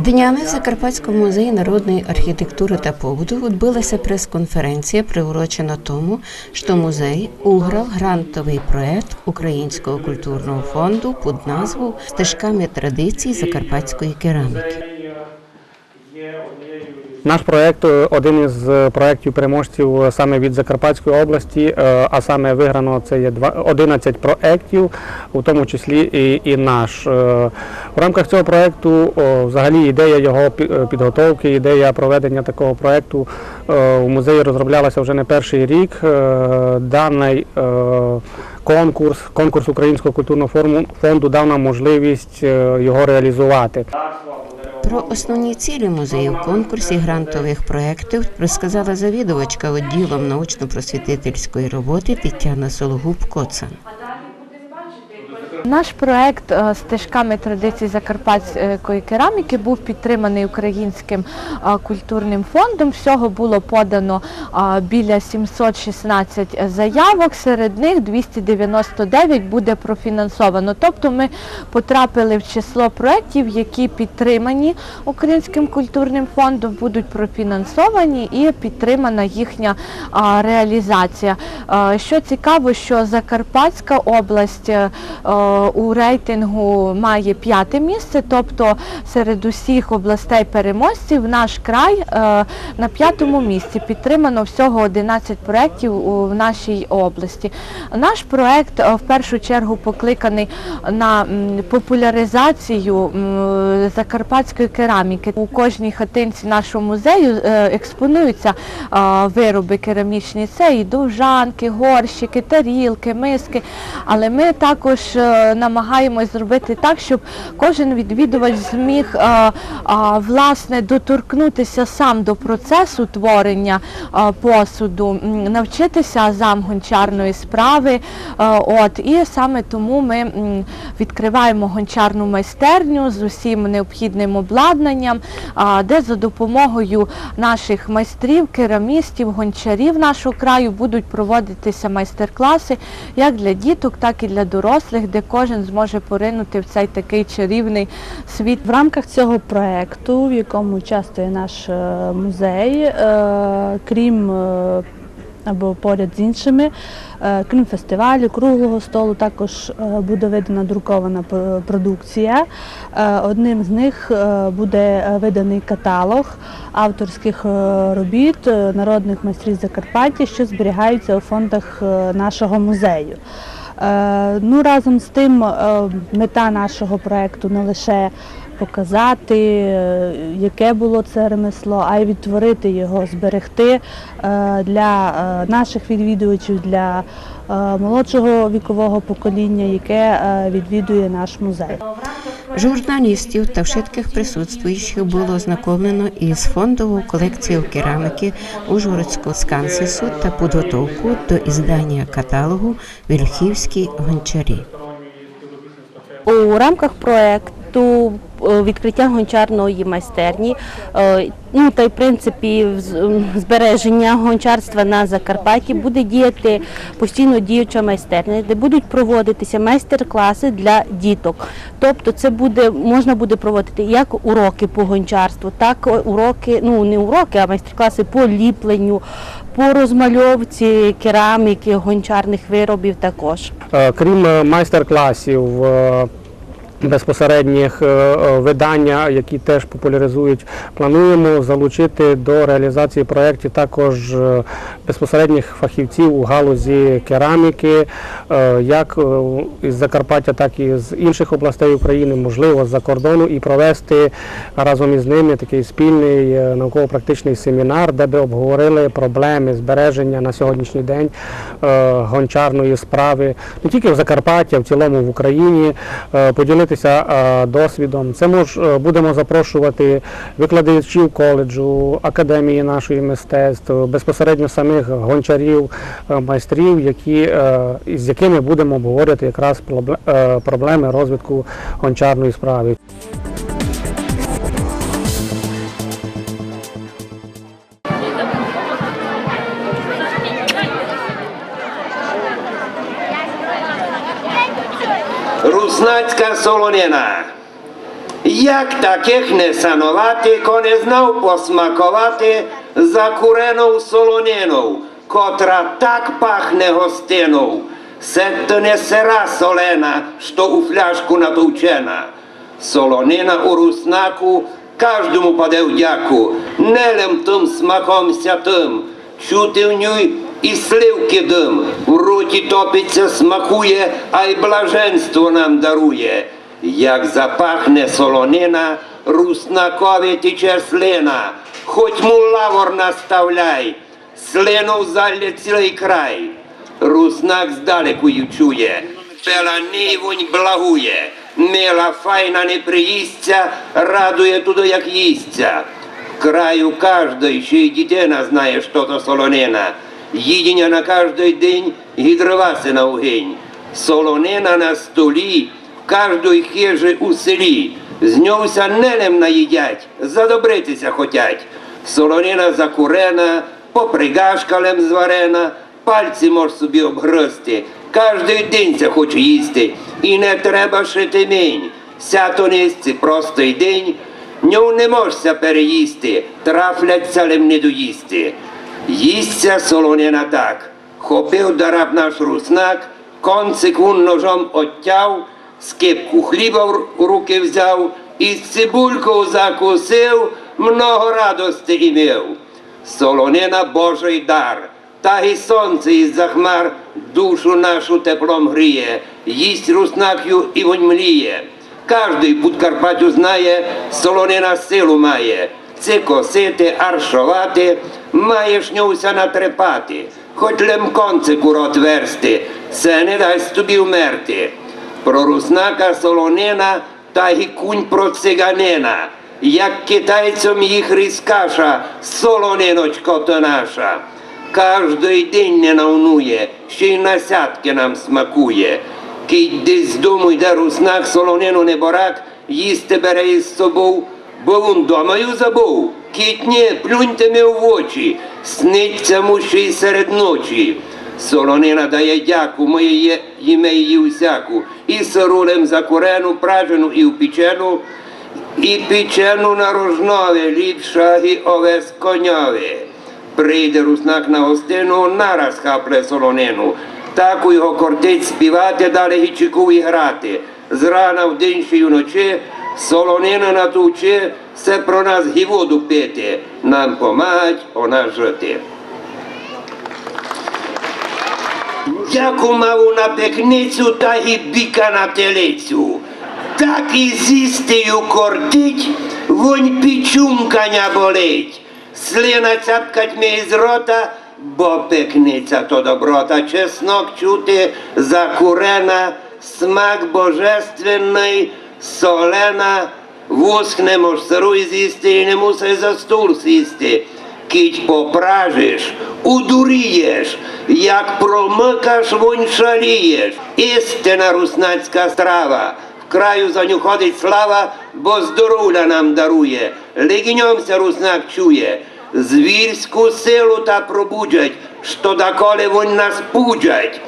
Днями в Закарпатському музеї народної архітектури та побуту відбулася прес-конференція, приурочена тому, що музей уграв грантовий проект Українського культурного фонду під назвою «Стежками традицій закарпатської кераміки». Наш проєкт – один із проєктів-переможців саме від Закарпатської області, а саме виграно це є 11 проєктів, у тому числі і наш. В рамках цього проєкту взагалі ідея його підготовки, ідея проведення такого проєкту в музеї розроблялася вже не перший рік. Даний конкурс Українського культурного фонду дав нам можливість його реалізувати. Про основні цілі музею в конкурсі грантових проєктів розказала завідувачка відділом научно-просвітительської роботи Тетяна Сологуб-Коцан. Наш проект «Стежками традицій закарпатської кераміки» був підтриманий Українським культурним фондом. Всього було подано біля 716 заявок, серед них 299 буде профінансовано. Тобто ми потрапили в число проєктів, які підтримані Українським культурним фондом, будуть профінансовані і підтримана їхня реалізація. Що цікаво, що Закарпатська область у рейтингу має 5-те місце, тобто серед усіх областей-переможців наш край на 5-му місці. Підтримано всього 11 проєктів в нашій області. Наш проєкт в першу чергу покликаний на популяризацію закарпатської кераміки. У кожній хатинці нашого музею експонуються вироби керамічні. Це і довжанки, горщики, тарілки, миски. Але ми також намагаємось зробити так, щоб кожен відвідувач зміг власне доторкнутися сам до процесу творення посуду, навчитися азам гончарної справи. І саме тому ми відкриваємо гончарну майстерню з усім необхідним обладнанням, де за допомогою наших майстрів, керамістів, гончарів нашого краю будуть проводитися майстер-класи як для діток, так і для дорослих, де кожен зможе поринути в цей такий чарівний світ. В рамках цього проєкту, в якому участвує наш музей, крім або поряд з іншими, крім фестивалю, круглого столу, також буде видана друкована продукція. Одним з них буде виданий каталог авторських робіт народних майстрів Закарпаття, що зберігаються у фондах нашого музею. Разом з тим, мета нашого проєкту не лише показати, яке було це ремесло, а й відтворити його, зберегти для наших відвідувачів, для молодшого вікового покоління, яке відвідує наш музей. Журналістів та всіх присутствуючих було ознакомлено із фондовою колекцією кераміки Ужгородського скансесу та підготовку до іздання каталогу «Вільхівські гончарі». У рамках проєкту відкриття гончарної майстерні, та й в принципі збереження гончарства на Закарпатті буде діяти постійно діюча майстерня, де будуть проводитися майстер-класи для діток. Тобто це можна буде проводити як уроки по гончарству, так уроки, не уроки, а майстер-класи по ліпленню, по розмальовці кераміки, гончарних виробів також. Крім майстер-класів, безпосередніх видання, які теж популяризують, плануємо залучити до реалізації проєктів також безпосередніх фахівців у галузі кераміки, як із Закарпаття, так і з інших областей України, можливо, з-за кордону, і провести разом із ними такий спільний науково-практичний семінар, де би обговорили проблеми збереження на сьогоднішній день гончарної справи не тільки в Закарпатті, а в цілому в Україні, поділитися досвідом. Це будемо запрошувати викладачів коледжу, академії нашої мистецтв, безпосередньо самих гончарів, майстрів, з якими будемо обговорювати якраз проблеми розвитку гончарної справи. Руснацька солонина. Як таких не санувати, ко не знав посмакувати закуреною солониною, котра так пахне гостиною. Це не сира солена, що у фляжку натовчена. Солонина у руснаку кожному паде в дяку, нелем тим смаком святим. Чути в ній і сливки дим, в роті топиться, смакує, а й блаженство нам дарує. Як запахне солонина, руснакові тече слина, хоч му лавор наставляй, слиною залє цілий край. Руснак здалеку й чує, пеланий вонь благує, мила файна не приїсться, радує туди, як їсться. Краю кожний, ще й дитина знає, що то солонина. Їдення на кожний день і дрова се на огінь. Солонина на столі, в кожної хижі у селі. З ньовся нелем наїдять, задобритися хотять. Солонина закурена, попригашкалем зварена, пальці мож собі обгризти. Кожний день це хоче їсти, і не треба шити мень. Сято нести простий день, ньов не можся переїсти, трафляться лем не доїсти. Їсться солонина так. Хопив дараб наш руснак, концик вун ножом оттяв, скипку хліба в руки взяв, і з цибулькою закусив, много радости імів. Солонина Божий дар, та й сонце із-за хмар душу нашу теплом гріє, їсть руснак'ю і вонь мліє. Кожний під Карпатю знає, солонина силу має, це косити, аршувати, маєш ньовся натрепати, хоч лем концик у рот версти, це не дасть тобі вмерти. Про руснака солонина, та й кунь про циганина, як китайцям їх різкаша, солониночко то наша. Кожний день не навнує, ще й насядки нам смакує. Кить десь з дому йде руснак, солонину не борак, їсти бере із собою, бо він домою забув. Кить ні, плюньте ми в очі, сниться му ще й серед ночі. Солонина дає дяку, моє їме її усяку, і сирулем закурену, пражену і впічену, і пічену на рожнове, ліпша і овес коньове. Прийде руснак на гостину, нараз хапле солонину. Так у його кортить співати, далі гічику і грати. Зрана в день ще й вночі, солонина натуче, все про нас і воду пити, нам помагать о нас жити. Дяку маву на пекницю, та і біка на телицю. Так і зістею кортить, вонь пічумканя болить. Слина цяпкать мій з рота, бо пекниця то доброта. Чеснок чути, закурена, смак божественний, солена. Вуск не мож сиру з'їсти і не мусиш за стул сісти. Кить попражиш, удурієш, як промикаш, вонь шалієш. Істина руснацька страва. В краю за ню ходить слава, бо здоров'я нам дарує. Легіньомся руснак чує. Звірську силу та пробудять, що доколи вонь нас пуджать.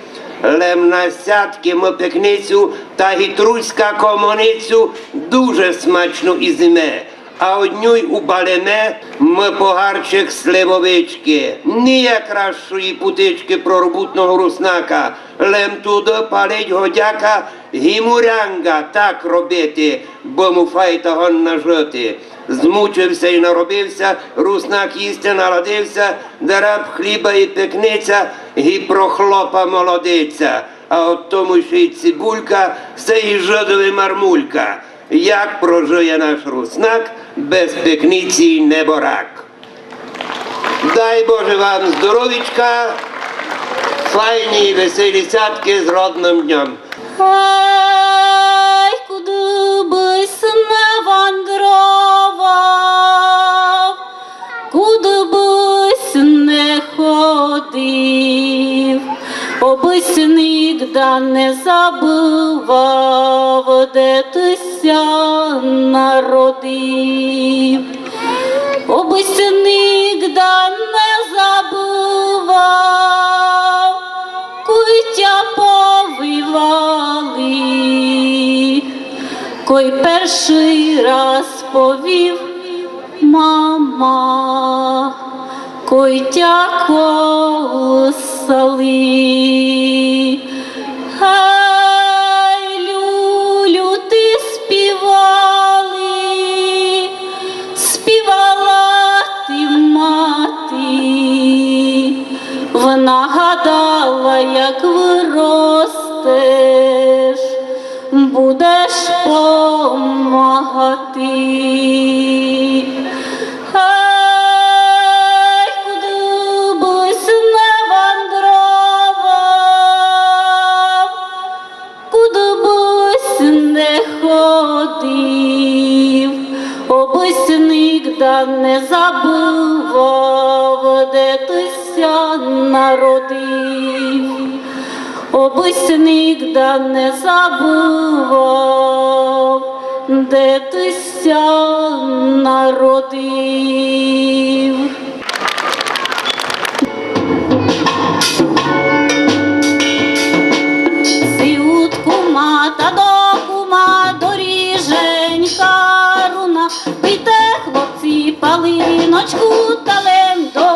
Лем насядки ми пекницю та гітруська комуницю дуже смачно ізиме. А однюй у балеме ми погарчик сливовички. Ніяк кращої путички проробутного руснака. Лем туди палить годяка, гімурянга так робити, бо му файта гон нажити. Змучився і наробився, руснак їсти наладився, дараб хліба і пекниця, і прохлопа молодиця. А от тому ще й цибулька, все і жидові мармулька. Як прожиє наш руснак, без пекниці й неборак. Дай Боже вам здоровічка, файні і веселі святки з родним днем. Ай, куди бись не вандровав, куди бись не ходив, обись нігда не забував, де ти ся народив. Обись нігда не забував, куття повивали, кой перший раз повів, мама, койтя колосали. Гай, люлю, ти співали, співала ти мати, вона гадала, як виростеш, будеш помагати. Ай, куди бись не вандровав, куди бись не ходив, обись нігда не забував, де ти ся народив. Обись нігда не забував, де ти ся народив. Сиут кума та до кума доріженька руна, пийте, хлопці, палиночку талем до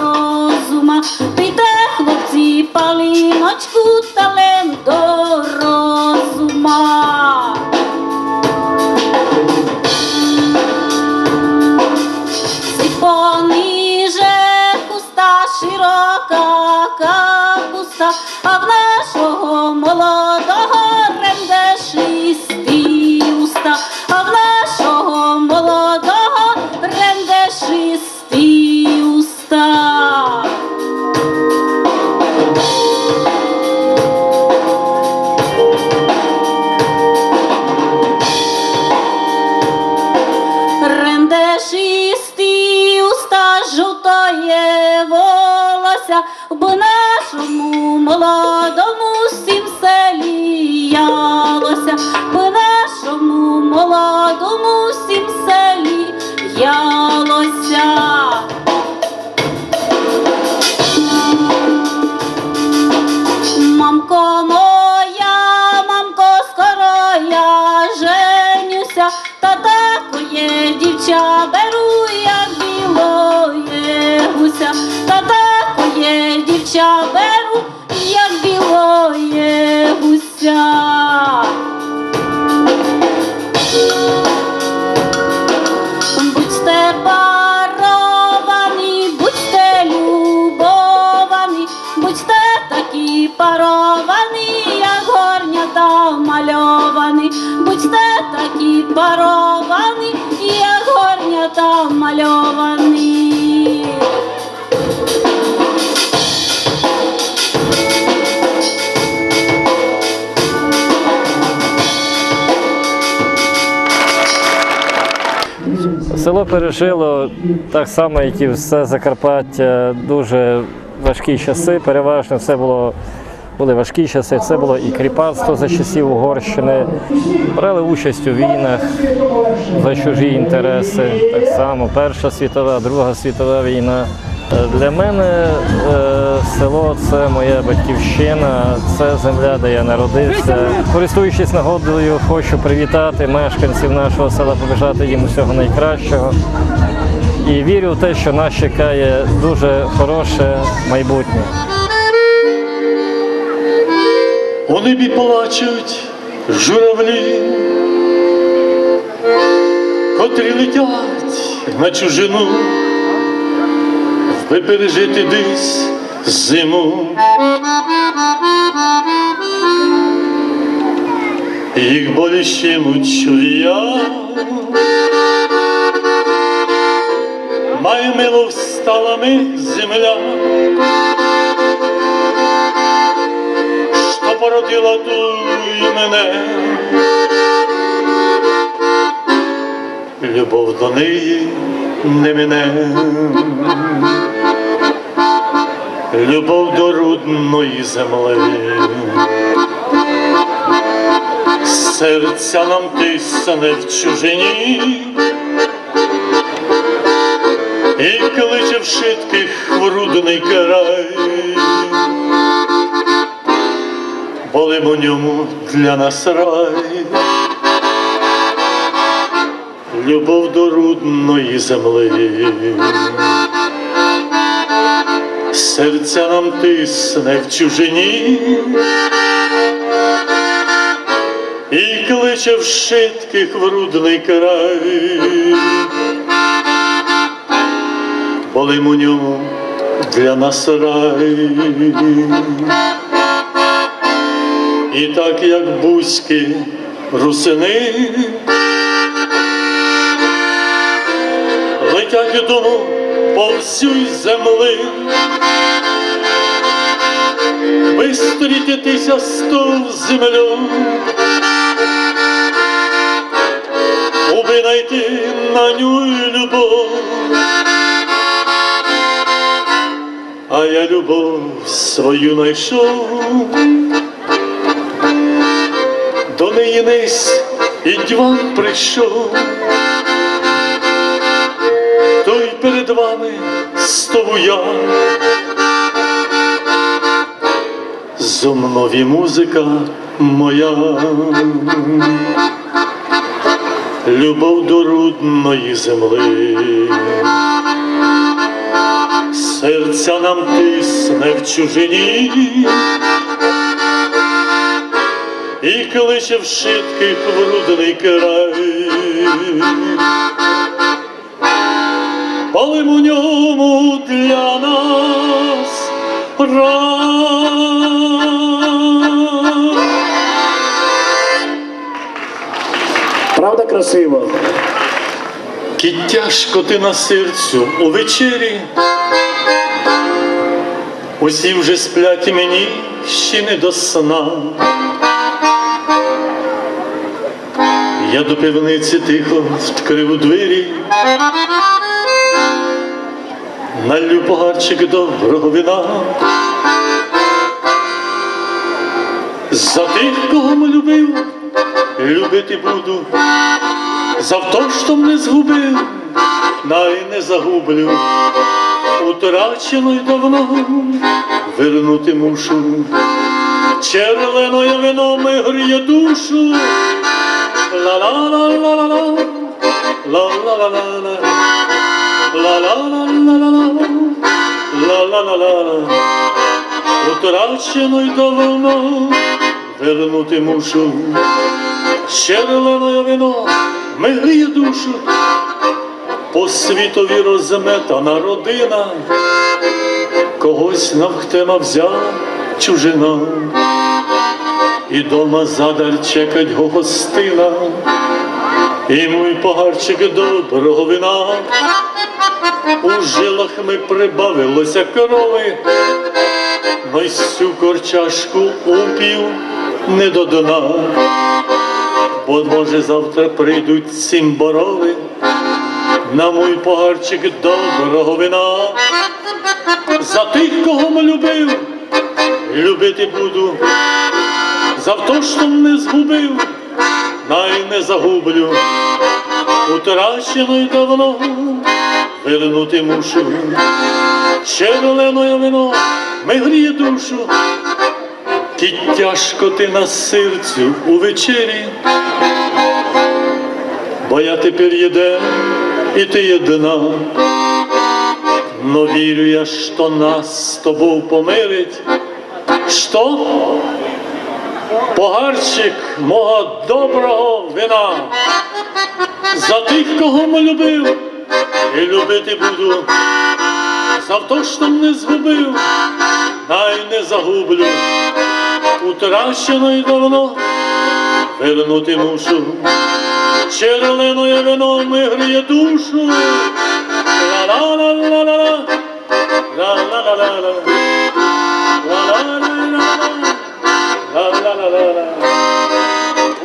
розума, пийте, хлопці, палиночку талем до розума. Пониже куста, широка капуста, а в нашого молодого рендешисті уста, а в нашого молодого рендешисті уста. Рендешисті уста, жовтоє волосся, бо нашому молодому всім селі ялося, бо нашому молодому всім селі ялося. Мамко моя, мамко, скоро я женюся, та такоє дівча беру, як білоє гуся, та такоє дівча беру, як білоє гуся. Будьте паровані, будьте любовані, будьте такі паровані, як горнята мальовані, будьте такі паровані, як горнята мальовані. Село пережило так само, як і все Закарпаття, дуже важкі часи. Переважно це були важкі часи. Це було і кріпацтво за часів Угорщини. Брали участь у війнах за чужі інтереси. Так само Перша світова, Друга світова війна. Для мене село – це моя батьківщина, це земля, де я народився. Користуючись нагодою, хочу привітати мешканців нашого села, побажати їм усього найкращого. І вірю в те, що нас чекає дуже хороше майбутнє. У небі плачуть журавлі, котрі летять на чужину, ви пережити десь зиму. Їх боліще мучуя, має мило всталами земля, що породила ту й мене. Любов до неї не мине, любов до рудної землі. Серця нам тисне в чужині і кличе в шитких в рудний край. Волим у ньому для нас рай. любов до рудної земли. Серця нам тисне в чужині і кличе в шитких в рудний край. Полим у ньому для нас рай. І так, як бузьки русини, летять дому по всій землі, вистрітитися з ту землю, уби найти на ню любов. А я любов свою найшов, до неї несь і дьван прийшов, той перед вами стою я. Зо мною музика моя, любов до рудної земли. Серця нам тисне в чужині і кличе в шитких в рудний край. Полим у ньому для нас рай. Правда красиво? Ки тяжко ти на серцю у вечері, усі вже сплять, і мені ще не до сна. Я до пивниці тихо відкрив двері, налью погарчик доброго вина. За тих, кого ми любив, любити буду, за то, що не згубив, най не загублю. Утрачено й давно вернути мушу, черленое вино ми гріє душу. Ла-ла-ла-ла-ла-ла, ла-ла-ла-ла-ла, ла-ла-ла-ла-ла-ла, ла-ла-ла-ла-ла. Утрачено й давно вернути мушу, черленое вино ми гріє душу. По світові розметана родина, когось навхтема взяла чужина, і дома задар чекать го гостина, і мій погарчик доброго вина. У жилах ми прибавилося крови, но й сю корчашку упів не до дна, бо може завтра прийдуть сім борови на мій погарчик доброго вина. За тих, кого ми любив, любити буду, за то, що не згубив, най не загублю. Утрачено й давно вернути мушу, черленое вино ми гріє душу. Ки тяжко ти на серцю у вечері, бо я тепер єден, і ти єдина. Но вірю я, що нас з тобою помирить. Що? Погарчик мого доброго вина. За тих, кого ми любив, і любити буду, за то, що не згубив, най не загублю. Утрачено й давно вернути мушу, черленое вино ми гріє душу. Ла-ла-ла-ла-ла, ла-ла-ла-ла-ла, ла-ла-ла-ла-ла,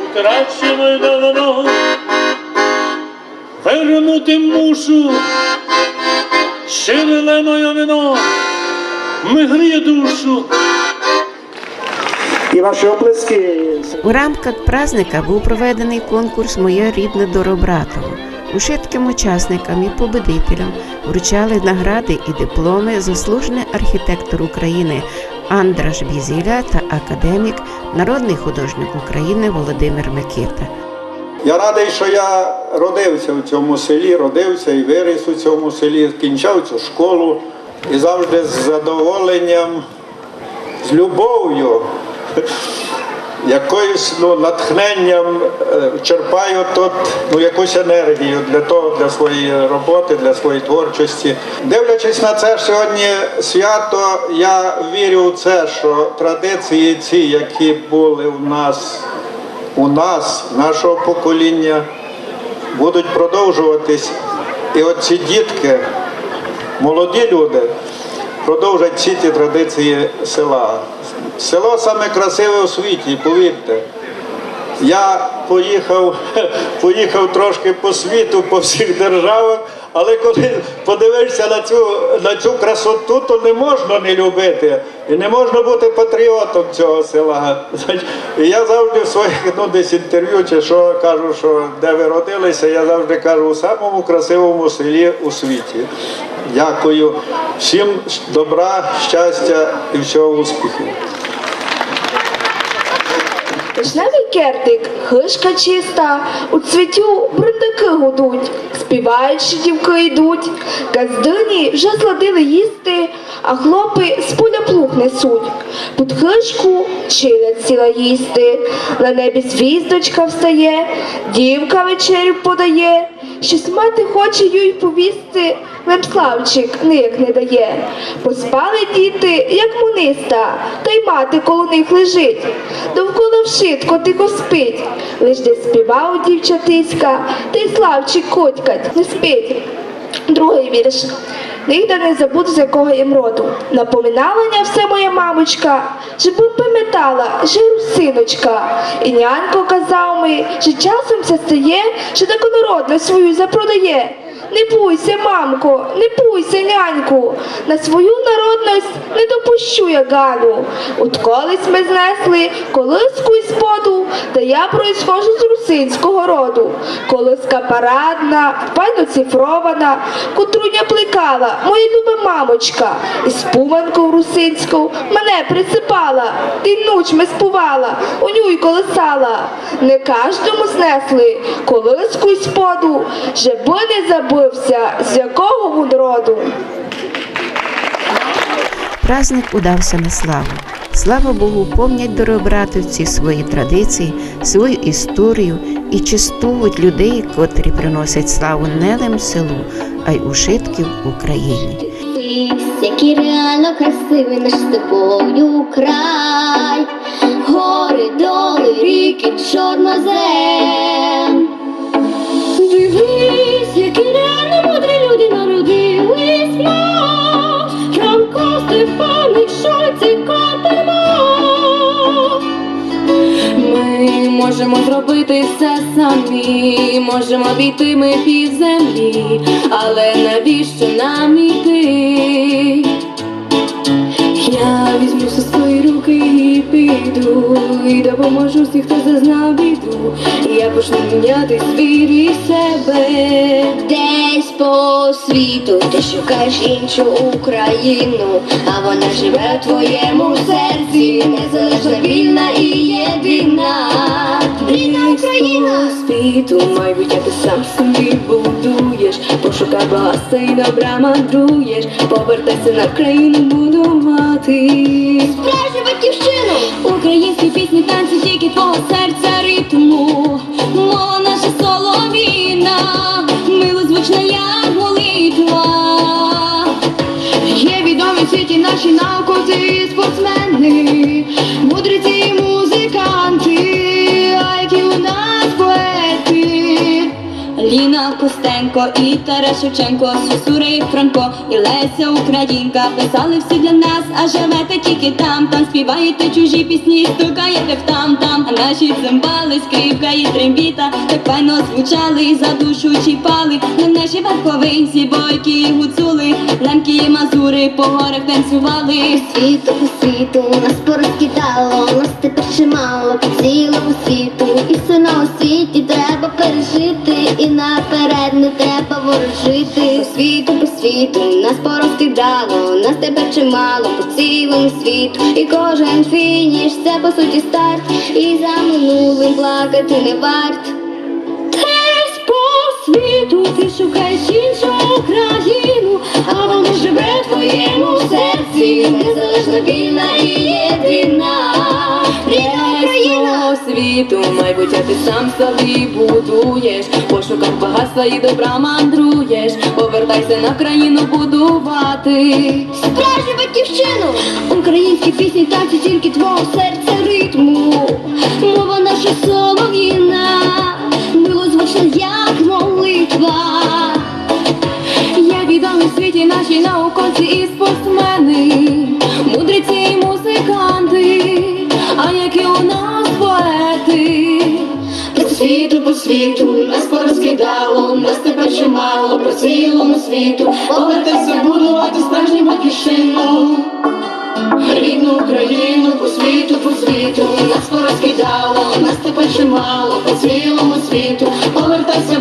утрачено й давно вернути мушу, черленое вино ми гріє душу. І ваші оплески. У рамках праздника був проведений конкурс «Моє рідне Доробратово». Ушитким учасникам і победителям вручали награди і дипломи заслужений архітектор України Андраш Бізіля та академік, народний художник України Володимир Микита. Я радий, що я родився в цьому селі, родився і виріс у цьому селі, кінчав цю школу і завжди з задоволенням, з любов'ю, якоюсь натхненням черпаю тут якусь енергію для своєї роботи, для своєї творчості. Дивлячись на це сьогодні свято, я вірю в це, що традиції ці, які були у нас, нашого покоління, будуть продовжуватись. І оці дітки, молоді люди, продовжать всі ті традиції села. Село саме красиве у світі, повірте. Я поїхав трошки по світу, по всіх державах, але коли подивишся на цю красоту, то не можна не любити. І не можна бути патріотом цього села. І я завжди в своїх десь інтерв'ю, чи що кажу, що де ви родилися, я завжди кажу, у самому красивому селі у світі. Дякую. Всім добра, щастя і всього успіху. Вишневий кертик, хишка чиста, у цвітю брундаки гудуть, співаючи дівки йдуть, газдині вже зладили їсти, а хлопи з поля плуг несуть. Під хишку челядь сіла їсти, на небі звіздочка встає, дівка вечерю подає, щось мати хоче їй повісти, Лемславчик ніяк не дає. Поспали діти, як муниста, та й мати коло них лежить. Довкола вшитко тихо спить, лиш де співав дівчатиська, та й Славчик котькать не спить. Другий вірш. Нігде не забуду, з якого їм роду. Напоминалення все моя мамочка, щоб пам'ятала, що русиночка. І нянько казав ми, що часом все стає, що таку народність свою запродає. Не буйся, мамко, не буйся, няньку, на свою народність не допущу я Галю. От колись ми знесли колиску із поду, та я происхожу з русинського роду. Колиска парадна, файно цифрована, котруня плекала, моя люба мамочка, із пуманку русинську мене присипала, ти нучми спувала, у нюй колисала. Не кожному знесли колиску із поду, жеби не забив, з якого він роду. Праздник удався на славу. Слава Богу, помнять дорообратівці свої традиції, свою історію і чествують людей, котрі приносять славу не лише селу, а й ушитків Україні. Який реально красивий наш з тобою край, гори, доли, ріки, чорнозем. Дивись, які реально мудрі люди народились в нас, Франко, Стефаник, Шойц і Котельмах. Ми можемо зробити все самі, можемо обійти ми півземлі, але навіщо нам іти? Я візьму все свої руки і піду, і допоможу всіх, хто зазнав біду. Я почну міняти світ і себе. Десь по світу ти шукаєш іншу Україну, а вона живе в твоєму серці, незалежна, вільна і єдина. Вільна Україна! Світу майбуття ти сам собі будуєш, пошукай багатства і добра мандруєш, повертайся на країну будувати. Справжню батьківщину! Українські пісні, танці, тільки твого серця ритму. Мова наша солов'їна, милозвучна як молитва. Є відомі в світі наші науковці і спортсмени, мудреці і музиканти, а які у нас поети. Ліна Костенко і Тарас Шевченко, Сосура і Франко, і Леся Українка писали всі для нас, а живете тільки там. Там співаєте чужі пісні, стукаєте в там-там, а наші цимбали, скрипка і трембіта так файно звучали і за душу чіпали. На наші верховинці, бойки і гуцули, лемки і мазури по горах танцювали. Світу по світу нас порозкидало, нас тепер чимало по цілому світу, і все на освіті треба пережити, і наперед не треба ворожити. По світу нас порозкидало, нас тепер чимало по цілому світу, і кожен фініш це по суті старт, і за минулим плакати не варт. світу, ти шукаєш іншу країну, а вона живе в твоєму серці, незалежна, вільна і єдина. Рідна світу, майбуття ти сам собі будуєш, в пошуках багатства і добра мандруєш, повертайся на країну будувати Справжню батьківщину, українські пісні, танці, тільки твого серця ритму. Мова наша солов'їна, милозвучна, як молитва. Як відомі в світі наші науковці і спортсмени, мудреці і музиканти, а які у нас поети. По світу нас порозкидало, нас тепер чимало по цілому світу. Повертайся будувати справжню батьківщину, рідну Україну. По світу нас порозкидало, нас тепер чимало по цілому світу. Повертайся